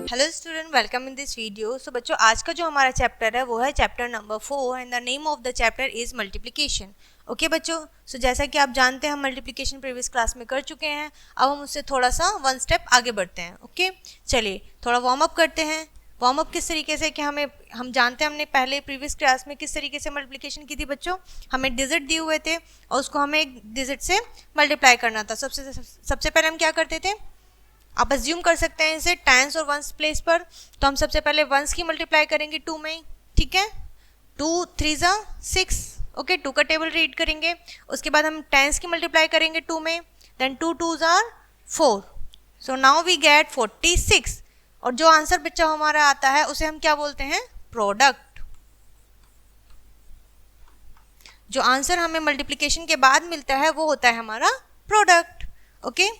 Hello student, welcome in this video. So बच्चों, आज का जो हमारा चैप्टर है वो है chapter number 4 and the name of the chapter is multiplication. Okay बच्चों, सो जैसा कि आप जानते हैं हम मल्टीप्लिकेशन प्रीवियस क्लास में कर चुके हैं। अब हम उससे थोड़ा सा वन स्टेप आगे बढ़ते हैं। ओके चलिए थोड़ा वार्म अप करते हैं। वार्म अप किस तरीके से कि हम जानते हैं हमने पहले प्रीवियस क्लास में किस तरीके से मल्टीप्लिकेशन की थी बच्चों। हमें डिजिट दिए हुए थे और उसको हमें एक डिजिट से मल्टीप्लाई करना था। सबसे पहले हम क्या करते थे, आप अज्यूम कर सकते हैं इसे टेंस और वंस प्लेस पर। तो हम सबसे पहले वंस की मल्टीप्लाई करेंगे 2 में, ठीक है। 2 3 ज़ा 6, ओके 2 का टेबल रीड करेंगे। उसके बाद हम टेंस की मल्टीप्लाई करेंगे 2 में, देन 2 2 ज़ा 4। So now we get 46। और जो आंसर बच्चा हमारा आता है उसे हम क्या बोलते हैं, प्रोडक्ट। जो आंसर हमें मल्टीप्लिकेशन के बाद मिलता है वो होता है हमारा प्रोडक्ट। ओके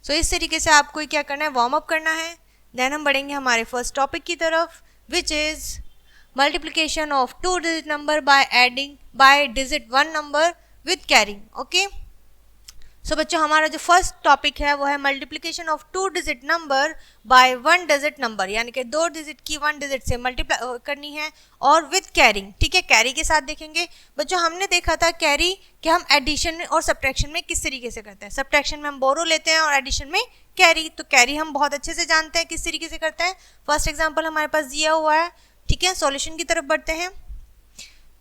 सो इस तरीके से आपको क्या करना है, वार्म अप करना है। देन हम बढ़ेंगे हमारे फर्स्ट टॉपिक की तरफ, which is multiplication of 2 digit number by adding by digit 1 number with carrying. Okay so बच्चों, हमारा जो फर्स्ट टॉपिक है वो है multiplication of 2 digit number by 1 digit number, यानी कि 2 डिजिट की 1 डिजिट से मल्टीप्लाई करनी है और विद कैरिंग। ठीक है, कैरी के साथ देखेंगे बच्चों। हमने देखा था कैरी कि हम एडिशन और सब्ट्रैक्शन में किस तरीके से करते हैं। सब्ट्रैक्शन में हम बोरो लेते हैं और एडिशन में कैरी। तो कैरी हम बहुत अच्छे से जानते हैं किस तरीके से करते हैं। फर्स्ट एग्जाम्पल हमारे पास दिया हुआ है, ठीक है। सॉल्यूशन की तरफ बढ़ते हैं।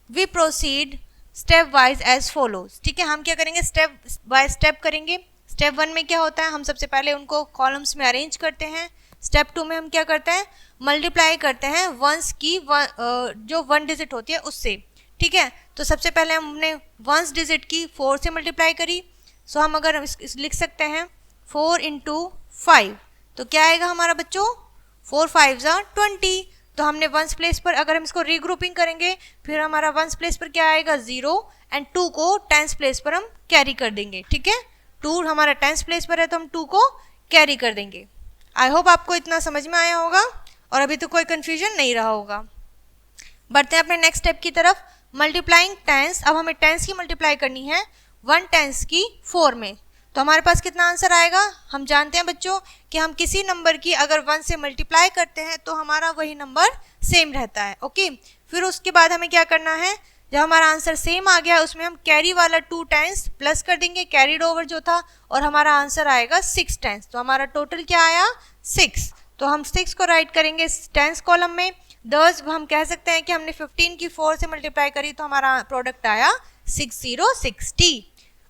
We proceed step wise as follows. ठीक है, हम क्या करेंगे, स्टेप बाय स्टेप करेंगे। स्टेप 1 में क्या होता है, हम सबसे पहले उनको कॉलम्स में अरेंज करते हैं। स्टेप 2 में हम क्या करते हैं, मल्टीप्लाई करते हैं वंस की जो 1 डिजिट होती है उससे। ठीक है, तो सबसे पहले हमने वंस डिजिट की 4 से मल्टीप्लाई करी। सो हम अगर लिख सकते हैं 4 × 5, तो क्या आएगा हमारा बच्चों, 4 5 ज़ा 20। तो हमने वंस प्लेस पर अगर हम इसको रीग्रुपिंग करेंगे फिर हमारा वंस प्लेस पर क्या आएगा 0 एंड 2 को टेंस प्लेस पर हम कैरी कर देंगे। ठीक है, 2 हमारा टेंस प्लेस पर है तो हम 2 को कैरी कर देंगे। आई होप आपको इतना समझ में आया होगा और अभी तो कोई कंफ्यूजन नहीं रहा होगा। बढ़ते हैं अपने नेक्स्ट स्टेप की तरफ, मल्टीप्लाइंग टेंस। अब हमें टेंस की मल्टीप्लाई करनी है 1 टेंस की 4 में। तो हमारे पास कितना आंसर आएगा, हम जानते हैं बच्चों कि हम किसी नंबर की अगर 1 से मल्टीप्लाई करते हैं तो हमारा वही नंबर सेम रहता है। ओके, फिर उसके बाद हमें क्या करना है, जब हमारा आंसर सेम आ गया उसमें हम कैरी वाला 2 टाइम्स प्लस कर देंगे, कैरीड ओवर जो था, और हमारा आंसर आएगा 6 टाइम्स। तो हमारा टोटल क्या आया 6। तो हम 6 को राइट करेंगे टेंस कॉलम में। 10 हम कह सकते हैं कि हमने 15 की 4 से मल्टीप्लाई करी तो हमारा प्रोडक्ट आया 6060।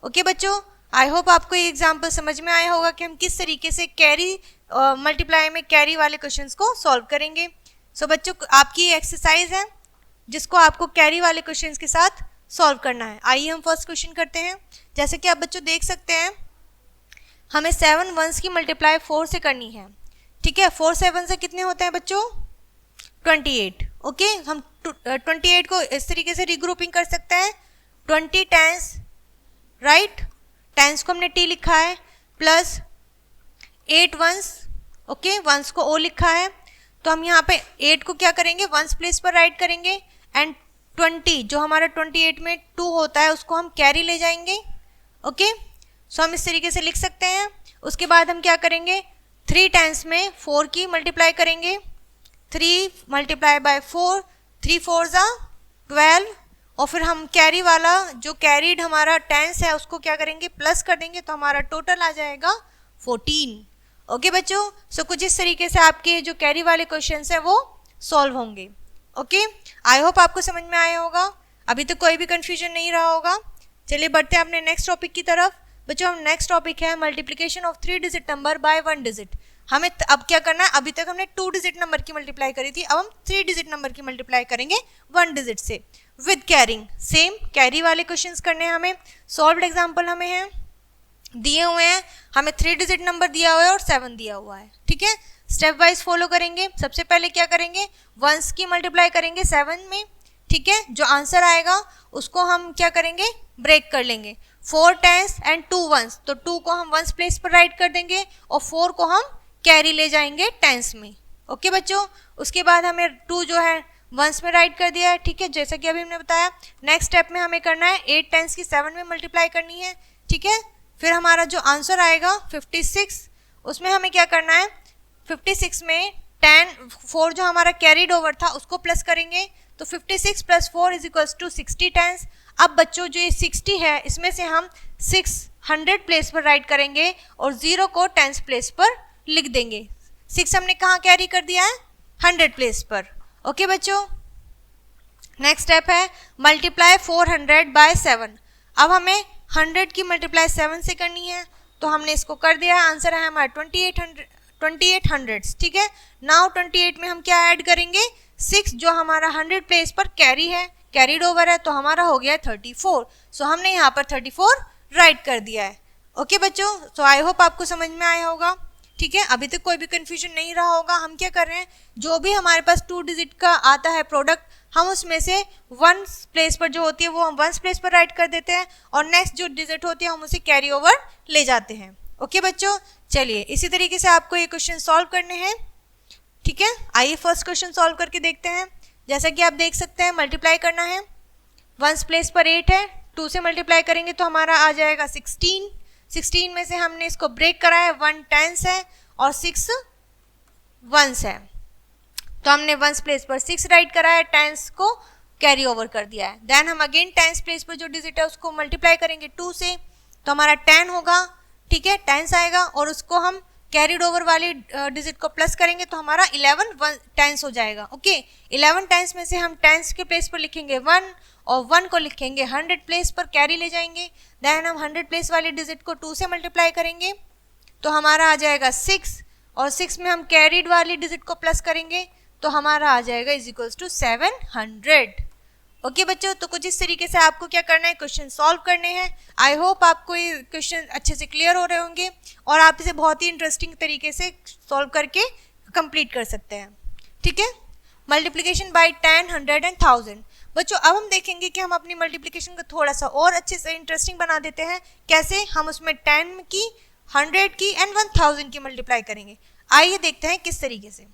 ओके बच्चों, आई होप आपको ये एग्जाम्पल समझ में आया होगा कि हम किस तरीके से कैरी मल्टीप्लाई में कैरी वाले क्वेश्चंस को सॉल्व करेंगे। सो बच्चों, आपकी ये एक्सरसाइज है जिसको आपको कैरी वाले क्वेश्चंस के साथ सॉल्व करना है। आइए हम फर्स्ट क्वेश्चन करते हैं। जैसे कि आप बच्चों देख सकते हैं हमें 7 वंस की मल्टीप्लाई 4 से करनी है। ठीक है, 4 7 से कितने होते हैं बच्चों, 28। ओके, हम 28 को इस तरीके से रीग्रुपिंग कर सकते हैं, 20 टेंस, राइट, टेंस को हमने टी लिखा है, प्लस 8 वंस, ओके, वंस को ओ लिखा है। तो हम यहाँ पे 8 को क्या करेंगे, वंस प्लेस पर राइट करेंगे एंड 20 जो हमारा 28 में 2 होता है उसको हम कैरी ले जाएंगे। ओके, सो हम इस तरीके से लिख सकते हैं। उसके बाद हम क्या करेंगे, 3 टेंस में 4 की मल्टीप्लाई करेंगे, 3 मल्टीप्लाई बाय 4, 3 4 ज़ा 12, और फिर हम कैरी वाला जो कैरीड हमारा टेंस है उसको क्या करेंगे, प्लस कर देंगे, तो हमारा टोटल आ जाएगा 14। ओके बच्चों, सो कुछ इस तरीके से आपके जो कैरी वाले क्वेश्चंस है वो सॉल्व होंगे। ओके, आई होप आपको समझ में आया होगा, अभी तो कोई भी कंफ्यूजन नहीं रहा होगा। चलिए बढ़ते हैं अपने नेक्स्ट टॉपिक की तरफ। बच्चों, हम नेक्स्ट टॉपिक है multiplication of 3 digit number by 1 digit. हमें अब क्या करना है, अभी तक हमने 2 डिजिट नंबर की मल्टीप्लाई करी थी, अब हम 3 डिजिट नंबर की मल्टीप्लाई करेंगे 1 डिजिट से विद कैरिंग। सेम कैरी वाले क्वेश्चंस करने हैं हमें। सॉल्व्ड एग्जांपल हमें हैं दिए हुए हैं, हमें 3 डिजिट नंबर दिया हुआ है और 7 दिया हुआ है। ठीक है, स्टेप वाइज फॉलो करेंगे। सबसे पहले क्या करेंगे, वंस की मल्टीप्लाई करेंगे 7 में। ठीक है, जो आंसर आएगा उसको हम क्या करेंगे, ब्रेक कर लेंगे, 4 टेंस एंड 2 वंस, तो 2 को हम वंस प्लेस पर राइट कर देंगे और 4 को हम कैरी ले जाएंगे टेंस में। ओके बच्चों, उसके बाद हमें 2 जो है वंस में राइट कर दिया है। ठीक है, जैसा कि अभी हमने बताया। नेक्स्ट स्टेप में हमें करना है 8 टेंस की 7 में मल्टीप्लाई करनी है। ठीक है, फिर हमारा जो आंसर आएगा 56, उसमें हमें क्या करना है, 56 में 4 जो हमारा कैरीड ओवर था उसको प्लस करेंगे तो 56 + 4 = 60 टेंस। अब बच्चों जो ये 60 है इसमें से हम 6 100 प्लेस पर राइट करेंगे और 0 को टेंस प्लेस पर लिख देंगे। 6 हमने कहाँ कैरी कर दिया है? 100 प्लेस पर। ओके बच्चों, नेक्स्ट स्टेप है मल्टीप्लाई 400 बाय 7। अब हमें 100 की मल्टीप्लाई 7 से करनी है, तो हमने इसको कर दिया है। आंसर है हमारा 2800, ठीक है। नाउ 28 में हम क्या ऐड करेंगे? 6 जो हमारा 100 प्लेस पर कैरी है, कैरीड ओवर है, तो हमारा हो गया 34। सो हमने यहाँ पर 34 राइट कर दिया है। ओके बच्चों, सो आई होप आपको समझ में आया होगा, ठीक है। अभी तक कोई भी कंफ्यूजन नहीं रहा होगा। हम क्या कर रहे हैं, जो भी हमारे पास 2 डिजिट का आता है प्रोडक्ट, हम उसमें से 1 प्लेस पर जो होती है वो हम 1 प्लेस पर राइट कर देते हैं और नेक्स्ट जो डिजिट होती है हम उसे कैरी ओवर ले जाते हैं। ओके बच्चों, चलिए इसी तरीके से आपको ये क्वेश्चन सॉल्व करने हैं, ठीक है। आइए फर्स्ट क्वेश्चन सॉल्व करके देखते हैं। जैसा कि आप देख सकते हैं मल्टीप्लाई करना है, 1 प्लेस पर 8 है, 2 से मल्टीप्लाई करेंगे तो हमारा आ जाएगा 16। 16 में से हमने इसको ब्रेक करा है, 1 टेंस है और 6 वंस है, तो हमने 1 प्लेस पर 6 राइट करा है, टेंस को कैरी ओवर कर दिया है। देन हम अगेन टेंस प्लेस पर जो डिजिट है उसको मल्टीप्लाई करेंगे 2 से, तो हमारा 10 होगा, ठीक है, टेंस आएगा और उसको हम कैरीड ओवर वाली डिजिट को प्लस करेंगे तो हमारा 11 टेंस हो जाएगा। ओके, 11 टेंस में से हम टेंस के प्लेस पर लिखेंगे 1 और 1 को लिखेंगे 100 प्लेस पर, कैरी ले जाएंगे। देन हम 100 प्लेस वाली डिजिट को 2 से मल्टीप्लाई करेंगे तो हमारा आ जाएगा 6 और 6 में हम कैरीड वाली डिजिट को प्लस करेंगे तो हमारा आ जाएगा = 700। ओके बच्चों, तो कुछ इस तरीके से आपको क्या करना है, क्वेश्चन सॉल्व करने हैं। आई होप आपको ये क्वेश्चन अच्छे से क्लियर हो रहे होंगे और आप इसे बहुत ही इंटरेस्टिंग तरीके से सॉल्व करके कंप्लीट कर सकते हैं, ठीक है। Multiplication bye 10, 100 and 1000। बच्चों अब हम देखेंगे कि हम अपनी मल्टीप्लिकेशन को थोड़ा सा और अच्छे से इंटरेस्टिंग बना देते हैं। कैसे? हम उसमें 10 की, 100 की एंड 1000 की मल्टीप्लाई करेंगे। आइए देखते हैं किस तरीके से।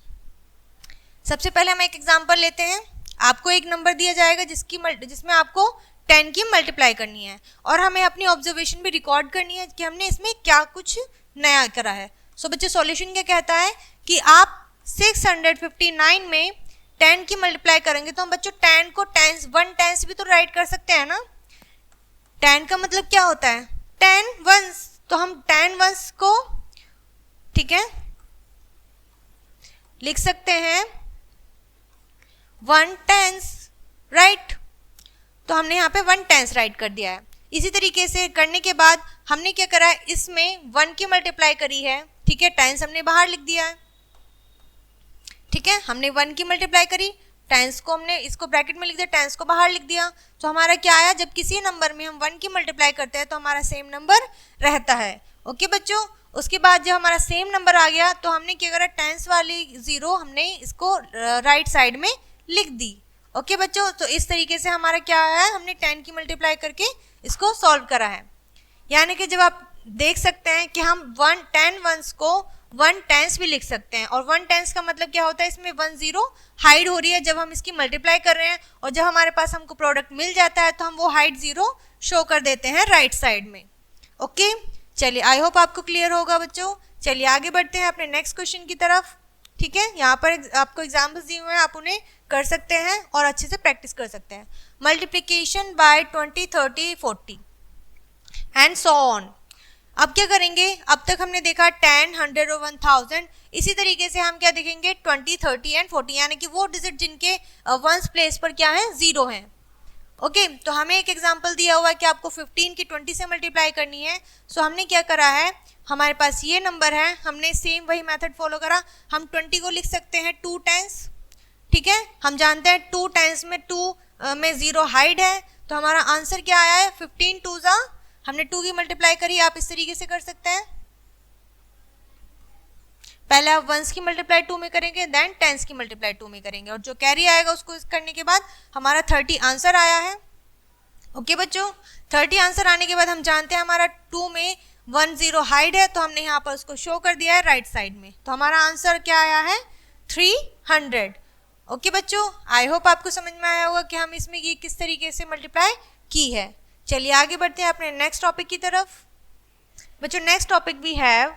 सबसे पहले हम एक एग्जांपल लेते हैं। आपको एक नंबर दिया जाएगा जिसमें आपको 10 की मल्टीप्लाई करनी है और हमें अपनी ऑब्जर्वेशन भी रिकॉर्ड करनी है कि हमने इसमें क्या कुछ नया करा है। सो बच्चों सॉल्यूशन क्या कहता है कि आप 659 में 10 की मल्टीप्लाई करेंगे तो हम बच्चों 10 को टेंस, 1 टेंस भी तो राइट कर सकते हैं ना। 10 का मतलब क्या होता है? 10 वंस, तो हम 10 वंस को, ठीक है, लिख सकते हैं 1 टेंस, राइट। तो हमने यहाँ पे 1 टेंस राइट कर दिया है। इसी तरीके से करने के बाद हमने क्या करा है, इसमें 1 की मल्टीप्लाई करी है, ठीक है, टेंस हमने बाहर लिख दिया है, ठीक है। हमने 1 की मल्टीप्लाई करी, टेंस को हमने इसको ब्रैकेट में लिख दिया, टेंस को बाहर लिख दिया। तो हमारा क्या आया, जब किसी नंबर में हम 1 की मल्टीप्लाई करते हैं तो हमारा सेम नंबर रहता है। ओके बच्चों, उसके बाद जब हमारा सेम नंबर आ गया तो हमने क्या करा, टेंस वाली 0 हमने इसको राइट साइड में लिख दी। ओके बच्चों, तो इस तरीके से हमारा क्या है, हमने 10 की मल्टीप्लाई करके इसको सॉल्व करा है। यानी कि जब आप देख सकते हैं कि हम 10 वंस को 1 टेंस भी लिख सकते हैं और 1 टेंस का मतलब क्या होता है, इसमें 1 0 हाइड हो रही है जब हम इसकी मल्टीप्लाई कर रहे हैं और जब हमारे पास हमको प्रोडक्ट मिल जाता है तो हम वो हाइड 0 शो कर देते हैं राइट साइड में। ओके, चलिए आई होप आपको क्लियर होगा बच्चों। चलिए आगे बढ़ते हैं अपने नेक्स्ट क्वेश्चन की तरफ, ठीक है। यहाँ पर आपको एग्जाम्पल्स दिए हुए हैं, आप उन्हें कर सकते हैं और अच्छे से प्रैक्टिस कर सकते हैं। Multiplication bye 20, 30, 40 and so on. अब क्या करेंगे, अब तक हमने देखा 10, 100 और 1000। इसी तरीके से हम क्या देखेंगे 20, 30 एंड 40, यानी कि वो डिजिट जिनके 1 प्लेस पर क्या है, 0 हैं। ओके, तो हमें एक एग्जांपल दिया हुआ है कि आपको 15 की 20 से मल्टीप्लाई करनी है। सो हमने क्या करा है, हमारे पास ये नंबर है, हमने सेम वही मेथड फॉलो करा। हम 20 को लिख सकते हैं 2 टेंस, ठीक है। हम जानते हैं 2 टेंस में 2 में 0 हाइड है, तो हमारा आंसर क्या आया है 15 2 जा, हमने 2 की मल्टीप्लाई करी। आप इस तरीके से कर सकते हैं, पहले आप 1s की मल्टीप्लाई 2 में करेंगे, देन 10s की मल्टीप्लाई 2 में करेंगे और जो कैरी आएगा उसको करने के बाद हमारा 30 आंसर आया है। ओके बच्चों, 30 आंसर आने के बाद हम जानते हैं हमारा 2 में 1 0 हाइड है, तो हमने यहाँ पर उसको शो कर दिया है राइट साइड में। तो हमारा आंसर क्या आया है 300। ओके बच्चों, आई होप आपको समझ में आया होगा कि हम इसमें ये किस तरीके से मल्टीप्लाई की है। चलिए आगे बढ़ते हैं अपने नेक्स्ट टॉपिक की तरफ। बच्चों नेक्स्ट टॉपिक वी हैव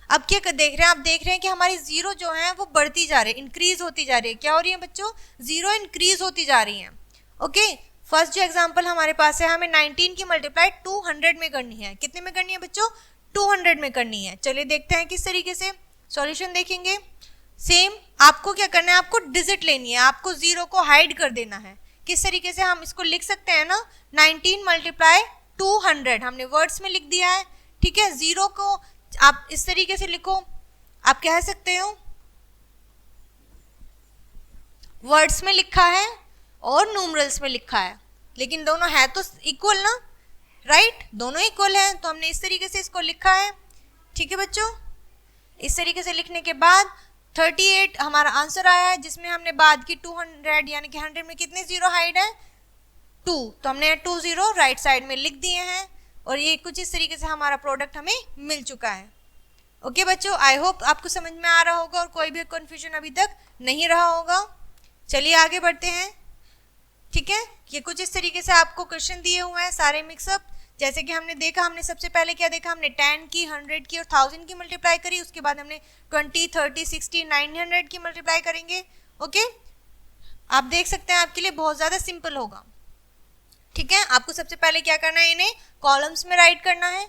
अब क्या देख रहे हैं, आप देख रहे हैं कि हमारी जीरो जो है वो बढ़ती जा रही है, इंक्रीज होती जा रही है। क्या हो रही है बच्चों, जीरो इंक्रीज होती जा रही है। ओके, फर्स्ट जो एग्जांपल हमारे पास है, हमें 19 की मल्टीप्लाई 200 में करनी है। कितने में करनी है बच्चों, 200 में करनी है। चलिए देखते हैं किस तरीके से सॉल्यूशन देखेंगे। सेम आपको क्या करना है, आपको डिजिट लेनी है, आपको जीरो को हाइड कर देना है। किस तरीके से हम इसको लिख सकते हैं ना, 19 मल्टीप्लाई 200 हमने वर्ड्स में लिख दिया है, ठीक है। जीरो को आप इस तरीके से लिखो, आप कह सकते हो वर्ड्स में लिखा है और न्यूमरल्स में लिखा है, लेकिन दोनों है तो इक्वल ना, राइट, दोनों इक्वल है, तो हमने इस तरीके से इसको लिखा है, ठीक है बच्चों। इस तरीके से लिखने के बाद 38 हमारा आंसर आया है, जिसमें हमने बाद की 200 यानी कि 100 में कितने जीरो हाइड है, 2, तो हमने 2 जीरो राइट साइड में लिख दिए हैं, और ये कुछ इस तरीके से हमारा प्रोडक्ट हमें मिल चुका है। ओके बच्चों, आई होप आपको समझ में आ रहा होगा और कोई भी कंफ्यूजन अभी तक नहीं रहा होगा। चलिए आगे बढ़ते हैं, ठीक है। ये कुछ इस तरीके से आपको क्वेश्चन दिए हुए हैं सारे मिक्सअप। जैसे कि हमने देखा, हमने सबसे पहले क्या देखा, हमने 10 की, 100 की और 1000 की मल्टीप्लाई करी, उसके बाद हमने 20, 30, 60, 900 की मल्टीप्लाई करेंगे। ओके, आप देख सकते हैं आपके लिए बहुत ज़्यादा सिंपल होगा, ठीक है। आपको सबसे पहले क्या करना है, इन्हें कॉलम्स में राइट करना है,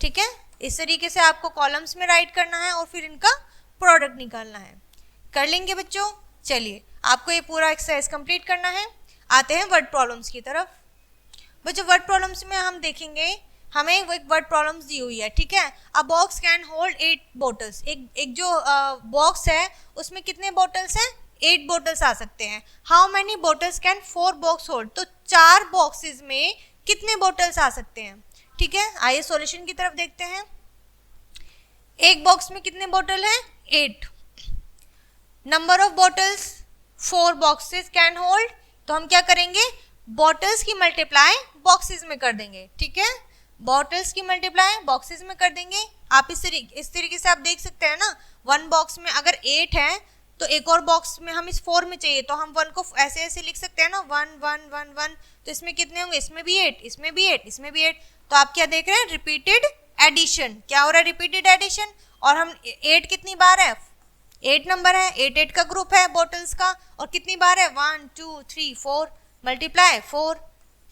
ठीक है। इस तरीके से आपको कॉलम्स में राइट करना है और फिर इनका प्रोडक्ट निकालना है। कर लेंगे बच्चों। चलिए, आपको ये पूरा एक्सरसाइज कंप्लीट करना है। आते हैं वर्ड प्रॉब्लम्स की तरफ। बच्चों, वर्ड प्रॉब्लम्स में हम देखेंगे, हमें एक वर्ड प्रॉब्लम्स दी हुई है, ठीक है। अ बॉक्स कैन होल्ड 8 बॉटल्स। एक जो बॉक्स है उसमें कितने बॉटल्स हैं, 8 बॉटल्स आ सकते हैं। How many bottles can 4 box hold, तो 4 बॉक्सेस में कितने बॉटल्स आ सकते हैं, ठीक है। आइए सॉल्यूशन की तरफ देखते हैं। एक बॉक्स में कितने बॉटल हैं, 8। Number of bottles 4 boxes can hold, तो हम क्या करेंगे, बॉटल्स की मल्टीप्लाई बॉक्सेस में कर देंगे, ठीक है। बॉटल्स की मल्टीप्लाई बॉक्सेस में कर देंगे। आप इस तरीके से आप देख सकते हैं ना, 1 बॉक्स में अगर 8 है तो एक और बॉक्स में हम इस 4 में चाहिए, तो हम 1 को ऐसे ऐसे लिख सकते हैं ना, 1 1 1 1, तो इसमें कितने होंगे, इसमें भी 8, इसमें भी 8, इसमें भी 8। तो आप क्या देख रहे हैं, रिपीटेड एडिशन। क्या हो रहा है, रिपीटेड एडिशन। और हम 8 कितनी बार है, 8 नंबर है, 8 का ग्रुप है बॉटल्स का, और कितनी बार है, 1 2 3 4, मल्टीप्लाई 4,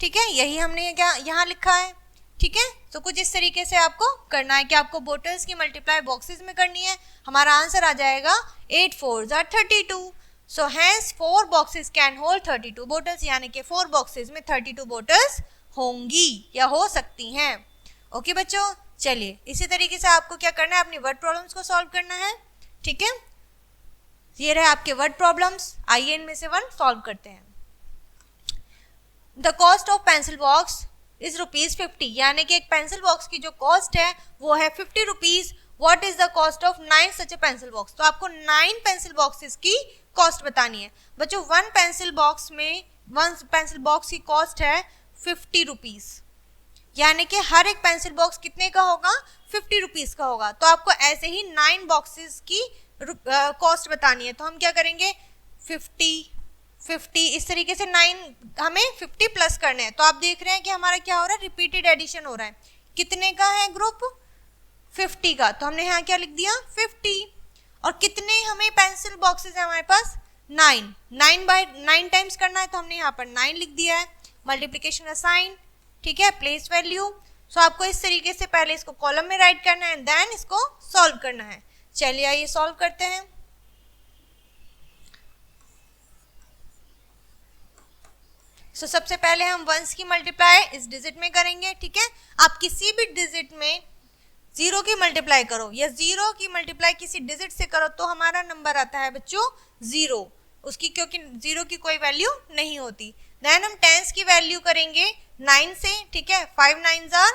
ठीक है। यही हमने क्या यहाँ लिखा है, ठीक है। तो कुछ इस तरीके से आपको करना है कि आपको बॉटल्स की मल्टीप्लाई बॉक्सेस में करनी है। हमारा आंसर आ जाएगा 8 4s are 32। So hence 4 boxes can hold 32 bottles, यानी कि 4 बॉक्सेस में 32 बॉटल्स होंगी या हो सकती हैं। ओके बच्चों, चलिए इसी तरीके से आपको क्या करना है, अपनी वर्ड प्रॉब्लम्स को सॉल्व करना है, ठीक है। ये रहे आपके वर्ड प्रॉब्लम्स। आइए इनमें से वन सॉल्व करते हैं। The cost of pencil box is ₹50, यानी कि एक पेंसिल बॉक्स की जो कॉस्ट है वो है 50 rupees. What is the cost of 9 such A pencil box, तो आपको 9 पेंसिल बॉक्सेस की कॉस्ट बतानी है। बच्चों, 1 पेंसिल बॉक्स की कॉस्ट है 50 रुपीज, यानी कि हर एक पेंसिल बॉक्स कितने का होगा, 50 रुपीज का होगा। तो आपको ऐसे ही 9 बॉक्सेस की कॉस्ट बतानी है। तो हम क्या करेंगे, 50 इस तरीके से 9 हमें 50 प्लस करने हैं। तो आप देख रहे हैं कि हमारा क्या हो रहा है, रिपीटेड एडिशन हो रहा है। कितने का है ग्रुप, 50 का, तो हमने यहाँ क्या लिख दिया, 50। और कितने हमें पेंसिल बॉक्सेस है हमारे पास, 9 टाइम्स करना है, तो हमने यहाँ पर 9 लिख दिया है। मल्टीप्लीकेशन का साइन, ठीक है, प्लेस वैल्यू। सो आपको इस तरीके से पहले इसको कॉलम में राइट करना है, देन इसको सॉल्व करना है। चलिए आइए सॉल्व करते हैं। सो सबसे पहले हम 1s की मल्टीप्लाई इस डिजिट में करेंगे, ठीक है। आप किसी भी डिजिट में 0 की मल्टीप्लाई करो या 0 की मल्टीप्लाई किसी डिजिट से करो तो हमारा नंबर आता है बच्चों 0, उसकी क्योंकि 0 की कोई वैल्यू नहीं होती। देन हम 10s की वैल्यू करेंगे 9 से, ठीक है, 5 9s are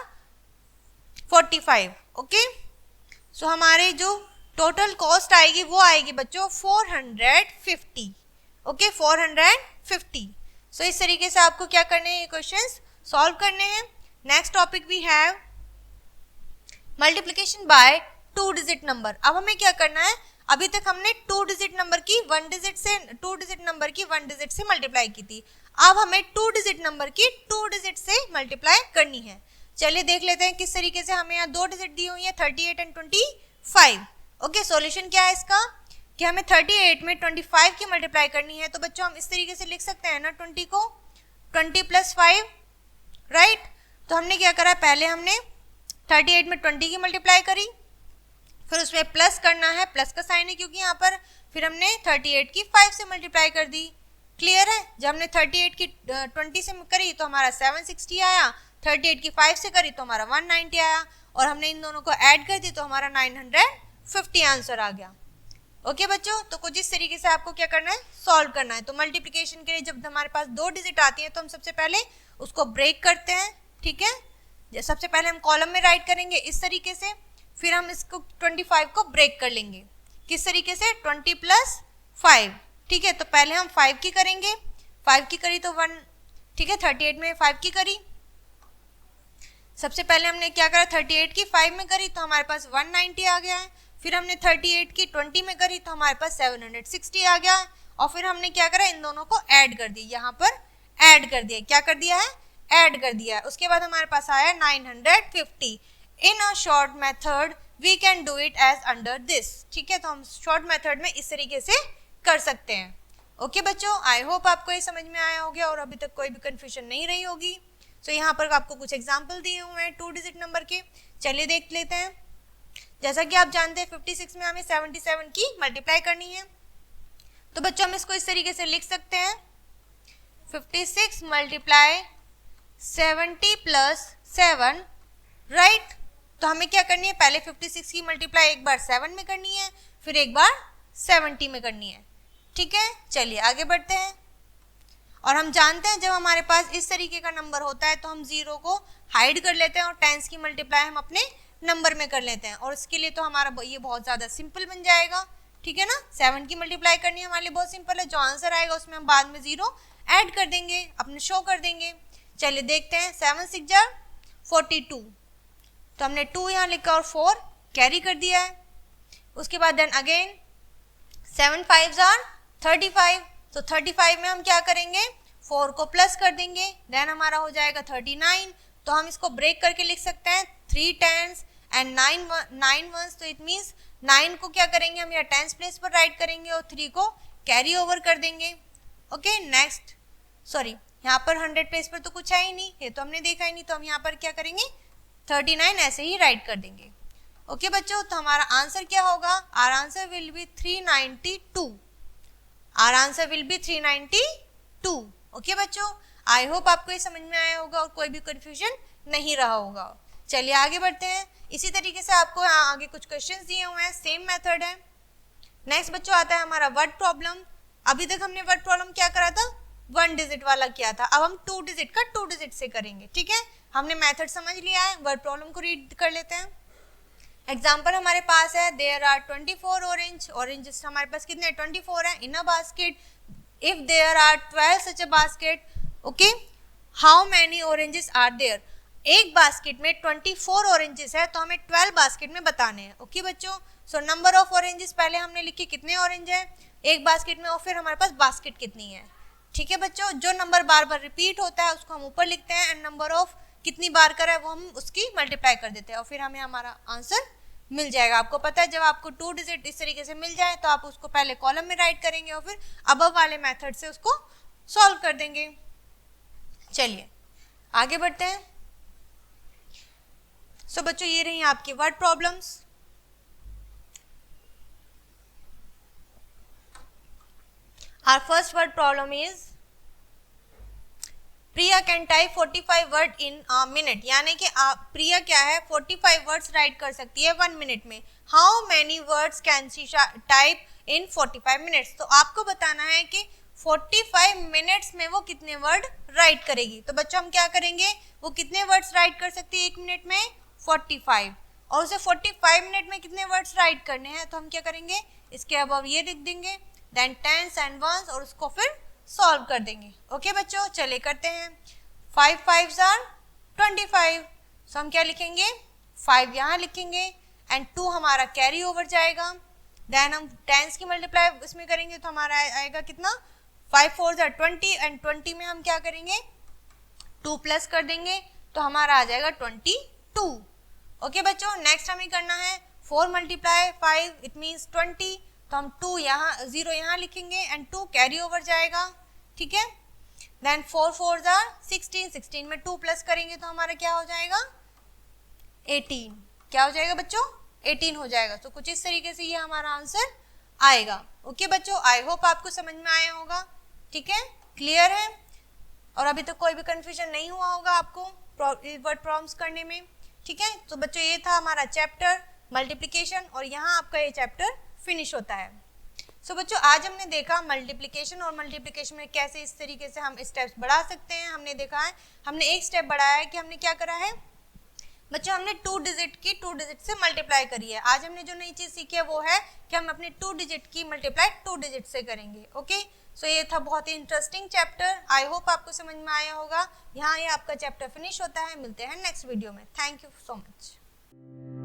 45। ओके, सो हमारे जो टोटल कॉस्ट आएगी वो आएगी बच्चों 450। ओके, 450। सो इस तरीके से आपको क्या करने हैं, ये क्वेश्चंस सॉल्व करने हैं। Next topic we have multiplication by 2 digit number. अब हमें क्या करना है, अभी तक हमने 2 डिजिट नंबर की 1 डिजिट से 2 डिजिट नंबर की 1 डिजिट से मल्टीप्लाई की थी। अब हमें 2 डिजिट नंबर की 2 डिजिट से मल्टीप्लाई करनी है। चलिए देख लेते हैं किस तरीके से हमें यहाँ दो डिजिट दी हुई है 38 एंड 25। ओके, सॉल्यूशन क्या है इसका कि हमें 38 में 25 की मल्टीप्लाई करनी है। तो बच्चों हम इस तरीके से लिख सकते हैं ना 20 को 20 + 5, राइट। तो हमने क्या करा, पहले हमने 38 में 20 की मल्टीप्लाई करी, फिर उसमें प्लस करना है, प्लस का साइन है क्योंकि यहाँ पर, फिर हमने 38 की 5 से मल्टीप्लाई कर दी। क्लियर है। जब हमने 38 की 20 से करी तो हमारा 760 आया, 38 की 5 से करी तो हमारा 190 आया, और हमने इन दोनों को ऐड कर दी तो हमारा 950 आंसर आ गया। ओके बच्चों, तो कुछ इस तरीके से आपको क्या करना है, सॉल्व करना है। तो मल्टीप्लिकेशन के लिए जब हमारे पास दो डिजिट आती है तो हम सबसे पहले उसको ब्रेक करते हैं, ठीक है। सबसे पहले हम कॉलम में राइट करेंगे इस तरीके से, फिर हम इसको 25 को ब्रेक कर लेंगे किस तरीके से, 20 + 5, ठीक है। तो पहले हम 5 की करेंगे, 5 की करी तो 1, ठीक है। 38 में 5 की करी, सबसे पहले हमने क्या करा, 38 की 5 में करी तो हमारे पास 190 आ गया है, फिर हमने 38 की 20 में करी तो हमारे पास 760 आ गया है, और फिर हमने क्या करा, इन दोनों को ऐड कर दिया, यहाँ पर ऐड कर दिया, क्या कर दिया है, ऐड कर दिया है। उसके बाद हमारे पास आया 950। In a short method we can do it as under this, ठीक है। तो हम शॉर्ट मेथड में इस तरीके से कर सकते हैं। ओके बच्चों, आई होप आपको ये समझ में आया होगा और अभी तक कोई भी कंफ्यूजन नहीं रही होगी। सो यहाँ पर आपको कुछ एग्जाम्पल दिए हुए हैं 2 डिजिट नंबर के, चलिए देख लेते हैं। जैसा कि आप जानते हैं 56 में हमें 77 की मल्टीप्लाई करनी है, तो बच्चों हम इसको इस तरीके से लिख सकते हैं, 56 × 70 + 7, राइट। तो हमें क्या करनी है, पहले 56 की मल्टीप्लाई एक बार 7 में करनी है, फिर एक बार 70 में करनी है, ठीक है। चलिए आगे बढ़ते हैं। और हम जानते हैं जब हमारे पास इस तरीके का नंबर होता है तो हम 0 को हाइड कर लेते हैं और टेंस की मल्टीप्लाई हम अपने नंबर में कर लेते हैं, और इसके लिए तो हमारा ये बहुत ज़्यादा सिंपल बन जाएगा, ठीक है ना। 7 की मल्टीप्लाई करनी है हमारे लिए बहुत सिंपल है, जो आंसर आएगा उसमें हम बाद में 0 ऐड कर देंगे, अपने शो कर देंगे। चलिए देखते हैं, 7 × 6 = 42, तो हमने 2 यहाँ लिखा और 4 कैरी कर दिया है। उसके बाद देन अगेन 7 × 5 = 35, तो 35 में हम क्या करेंगे, 4 को प्लस कर देंगे, देन हमारा हो जाएगा 39। तो हम इसको ब्रेक करके लिख सकते हैं 3 10s एंड 9 1s, तो इट मीन्स 9 को क्या करेंगे हम यहाँ टेंस प्लेस पर राइट करेंगे और 3 को कैरी ओवर कर देंगे। ओके नेक्स्ट, सॉरी यहाँ पर 100 प्लेस पर तो कुछ है ही नहीं, ये तो हमने देखा ही नहीं, तो हम यहाँ पर क्या करेंगे 39 ऐसे ही राइट कर देंगे। ओके बच्चों, तो हमारा आंसर क्या होगा, our answer will be 392, our answer will be 392। Okay बच्चों, आई होप आपको ये समझ में आया होगा और कोई भी कंफ्यूजन नहीं रहा होगा। चलिए आगे बढ़ते हैं। इसी तरीके से आपको आगे कुछ क्वेश्चंस दिए हुए हैं, सेम मेथड है। नेक्स्ट बच्चों आता है हमारा वर्ड प्रॉब्लम। अभी तक हमने वर्ड प्रॉब्लम क्या करा था, 1 डिजिट वाला किया था, अब हम 2 डिजिट का 2 डिजिट से करेंगे, ठीक है। हमने मेथड समझ लिया है, वर्ड प्रॉब्लम को रीड कर लेते हैं। एग्जाम्पल हमारे पास है, देयर आर 24 ऑरेंज, ऑरेंजेस हमारे पास कितने 24 है in a basket. If there are 12 such a basket, okay, how many oranges are there. एक बास्केट में 24 ऑरेंजेस है तो हमें 12 बास्केट में बताने हैं। ओके बच्चों, सो नंबर ऑफ ऑरेंजेस पहले हमने लिखे कितने ऑरेंज है एक बास्केट में, और फिर हमारे पास बास्केट कितनी है, ठीक है बच्चों। जो नंबर बार बार रिपीट होता है उसको हम ऊपर लिखते हैं, एंड नंबर ऑफ कितनी बार करा है वो हम उसकी मल्टीप्लाई कर देते हैं, और फिर हमें हमारा आंसर मिल जाएगा। आपको पता है जब आपको 2 डिजिट इस तरीके से मिल जाए तो आप उसको पहले कॉलम में राइट करेंगे और फिर अबव वाले मेथड से उसको सॉल्व कर देंगे। चलिए आगे बढ़ते हैं। सो बच्चों ये रही आपकी word problems. Our first word problem is Priya can type 45 word in a minute, यानी कि प्रिया क्या है 45 वर्ड्स राइट कर सकती है 1 मिनट में। How many words can she type in 45 minutes, तो आपको बताना है कि 45 मिनट्स में वो कितने वर्ड राइट करेगी। तो बच्चों हम क्या करेंगे, वो कितने वर्ड्स राइट कर सकती है 1 मिनट में 45, और उसे 45 मिनट में कितने वर्ड्स राइट करने हैं, तो हम क्या करेंगे इसके अबव ये लिख देंगे, देन टेंस एंड वंस, और उसको फिर सॉल्व कर देंगे। ओके बच्चों चले करते हैं। 5 5s are 25, सो हम क्या लिखेंगे 5 यहाँ लिखेंगे एंड 2 हमारा कैरी ओवर जाएगा, देन हम टेंस की मल्टीप्लाई इसमें करेंगे तो हमारा आएगा कितना 5 4s are 20, एंड 20 में हम क्या करेंगे 2 प्लस कर देंगे, तो हमारा आ जाएगा 22। ओके बच्चों, नेक्स्ट हमें करना है 4 मल्टीप्लाई 5 इट मीन्स 20, तो हम 2 यहाँ 0 यहाँ लिखेंगे एंड 2 कैरी ओवर जाएगा, ठीक है। देन 4 4 जा 16, 16 में 2 प्लस करेंगे तो हमारा क्या हो जाएगा 18, क्या हो जाएगा बच्चों 18 हो जाएगा। तो कुछ इस तरीके से ये हमारा आंसर आएगा। ओके बच्चों, आई होप आपको समझ में आया होगा, ठीक है, क्लियर है, और अभी तक कोई भी कंफ्यूजन नहीं हुआ होगा आपको वर्ड प्रॉब्लम्स करने में, ठीक है। तो बच्चों ये था हमारा चैप्टर मल्टीप्लिकेशन और यहाँ आपका ये चैप्टर फिनिश होता है। सो बच्चों आज हमने देखा मल्टीप्लिकेशन और मल्टीप्लिकेशन में कैसे इस तरीके से हम स्टेप्स बढ़ा सकते हैं। हमने देखा है, हमने एक स्टेप बढ़ाया है कि हमने क्या करा है बच्चों, हमने 2 डिजिट की 2 डिजिट से मल्टीप्लाई करी है। आज हमने जो नई चीज सीखी है वो है कि हम अपने 2 डिजिट की मल्टीप्लाई 2 डिजिट से करेंगे। ओके, सो ये था बहुत ही इंटरेस्टिंग चैप्टर, आई होप आपको समझ में आया होगा। यहाँ ये आपका चैप्टर फिनिश होता है, मिलते हैं नेक्स्ट वीडियो में। Thank you so much.